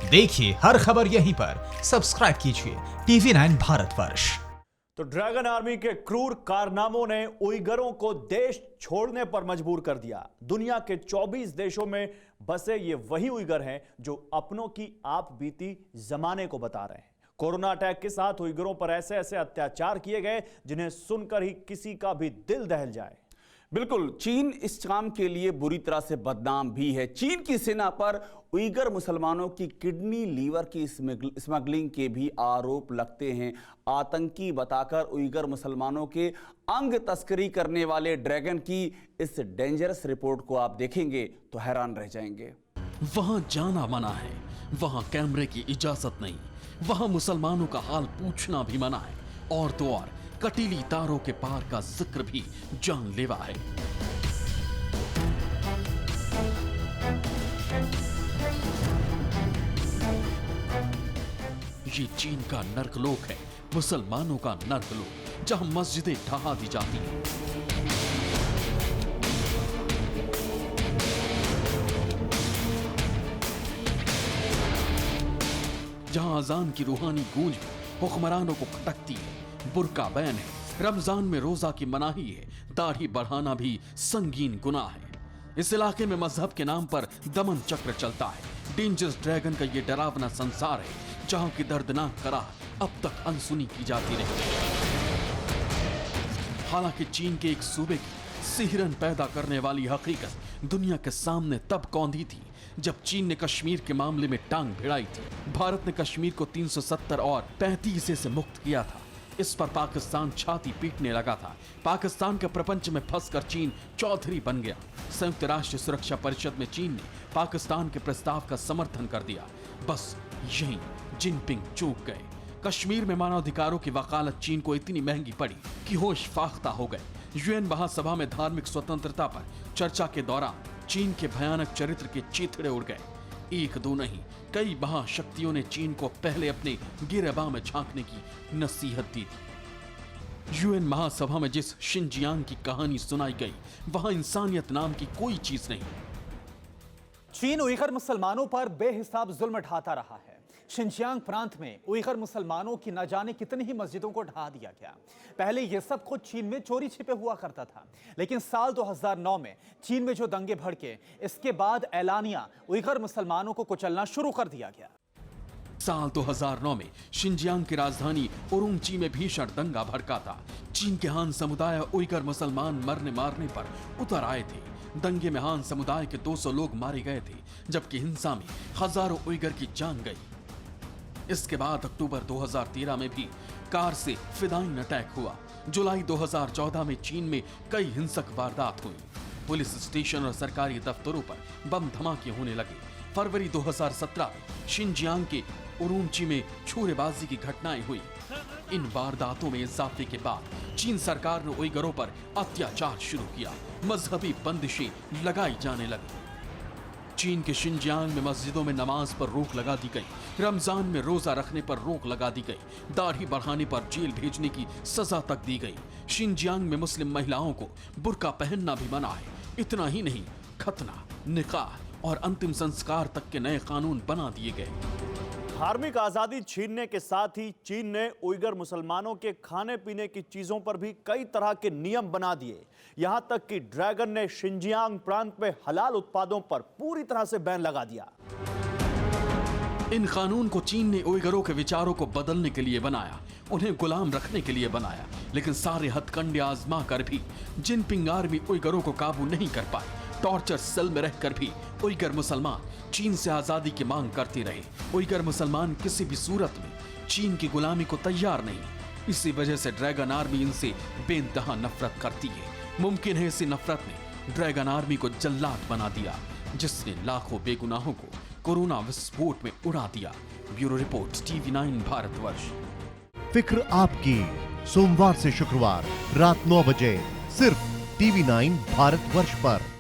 देखिए हर खबर यहीं पर, सब्सक्राइब कीजिए TV9 भारतवर्ष। तो ड्रैगन आर्मी के क्रूर कारनामों ने उइगरों को देश छोड़ने पर मजबूर कर दिया। दुनिया के 24 देशों में बसे ये वही उइगर हैं जो अपनों की आप बीती जमाने को बता रहे हैं। कोरोना अटैक के साथ उइगरों पर ऐसे ऐसे अत्याचार किए गए जिन्हें सुनकर ही किसी का भी दिल दहल जाए। बिल्कुल, चीन इस काम के लिए बुरी तरह से बदनाम भी है। चीन की सेना पर उइगर मुसलमानों की किडनी लीवर की स्मगलिंग के भी आरोप लगते हैं। आतंकी बताकर उइगर मुसलमानों के अंग तस्करी करने वाले ड्रैगन की इस डेंजरस रिपोर्ट को आप देखेंगे तो हैरान रह जाएंगे। वहां जाना मना है, वहां कैमरे की इजाजत नहीं, वहां मुसलमानों का हाल पूछना भी मना है, और तो और कटीली तारों के पार का जिक्र भी जानलेवा है। ये चीन का नर्कलोक है, मुसलमानों का नर्कलोक, जहां मस्जिदें ढहा दी जाती हैं, जहां अजान की रूहानी गूंज हुक्मरानों को खटकती है। बुर्का बैन है, रमजान में रोजा की मनाही है, दाढ़ी बढ़ाना भी संगीन गुनाह है। इस इलाके में मजहब के नाम पर दमन चक्र चलता है। डेंजरस ड्रैगन का ये डरावना संसार है जहां की दर्दनाक कराह अब तक अनसुनी की जाती रही। हालांकि चीन के एक सूबे की सिहरन पैदा करने वाली हकीकत दुनिया के सामने तब कौंधी थी जब चीन ने कश्मीर के मामले में टांग भिड़ाई थी। भारत ने कश्मीर को 370 और 35 से मुक्त किया था। इस पर पाकिस्तान छाती पीटने लगा था। पाकिस्तान के प्रपंच में फंसकर चीन चौधरी बन गया। संयुक्त राष्ट्र सुरक्षा परिषद में चीन ने पाकिस्तान के प्रस्ताव का समर्थन कर दिया। बस यहीं जिनपिंग चूक गए। कश्मीर में मानवाधिकारों की वकालत चीन को इतनी महंगी पड़ी कि होश फाख्ता हो गए। यूएन महासभा में धार्मिक स्वतंत्रता पर चर्चा के दौरान चीन के भयानक चरित्र के चीथड़े उड़ गए। एक दो नहीं, कई महाशक्तियों ने चीन को पहले अपने गिरेबां में झांकने की नसीहत दी थी। यूएन महासभा में जिस शिनजियांग की कहानी सुनाई गई, वहां इंसानियत नाम की कोई चीज नहीं। चीन उइगर मुसलमानों पर बेहिसाब जुल्म ढाता रहा है। शिनजियांग प्रांत में उइगर मुसलमानों की न जाने कितनी ही मस्जिदों को ढहा दिया गया। पहले यह सब खुद चीन में चोरी छिपे हुआ करता था, लेकिन साल 2009 में चीन में जो दंगे भड़के, इसके बाद ऐलानिया उइगर मुसलमानों को कुचलना शुरू कर दिया गया। साल 2009 में शिनजियांग की राजधानी उरुमची में भीषण दंगा भड़का था। चीन के हान समुदाय उइगर मुसलमान मरने मारने पर उतर आए थे। दंगे में हान समुदाय के 200 लोग मारे गए थे, जबकि हिंसा में हजारों उइगर की जान गई। इसके बाद अक्टूबर 2013 में भी कार से फिदाइन अटैक हुआ। जुलाई 2014 में चीन में कई हिंसक वारदात हुई। पुलिस स्टेशन और सरकारी दफ्तरों पर बम धमाके होने लगे। फरवरी 2017 में शिनजियांग के उरुमची में छुरेबाजी की घटनाएं हुई। इन वारदातों में इजाफे के बाद चीन सरकार ने उइगरों पर अत्याचार शुरू किया। मजहबी बंदिशें लगाई जाने लगी। चीन के शिनजियांग में मस्जिदों में नमाज पर रोक लगा दी गई। रमजान में रोजा रखने पर रोक लगा दी गई। दाढ़ी बढ़ाने पर जेल भेजने की सजा तक दी गई। शिनजियांग में मुस्लिम महिलाओं को बुर्का पहनना भी मना है। इतना ही नहीं, खतना, निकाह और अंतिम संस्कार तक के नए कानून बना दिए गए। धार्मिक आजादी छीनने के साथ ही चीन ने उइगर मुसलमानों के खाने पीने की चीजों पर भी कई तरह के नियम बना दिए। यहां तक कि ड्रैगन ने शिनजियांग प्रांत में हलाल उत्पादों पर पूरी तरह से बैन लगा दिया। इन कानून को चीन ने उइगरों के विचारों को बदलने के लिए बनाया, उन्हें गुलाम रखने के लिए बनाया। लेकिन सारे हथकंडे आजमा कर भी जिनपिंग आर्मी उइगरों को काबू नहीं कर पाई। टॉर्चर सेल में रहकर भी उइगर मुसलमान चीन से आजादी की मांग करते रहे। उइगर मुसलमान किसी भी सूरत में चीन की गुलामी को तैयार नहीं। इसी वजह से ड्रैगन आर्मी इनसे बेइंतहा नफरत करती है। मुमकिन है इसी नफरत ने ड्रैगन आर्मी को जल्लाद बना दिया, जिसने लाखों बेगुनाहों को कोरोना विस्फोट में उड़ा दिया। Bureau report TV9 Bharatvarsh. फिक्र आपकी, सोमवार से शुक्रवार रात 9 बजे सिर्फ TV9 भारतवर्ष पर।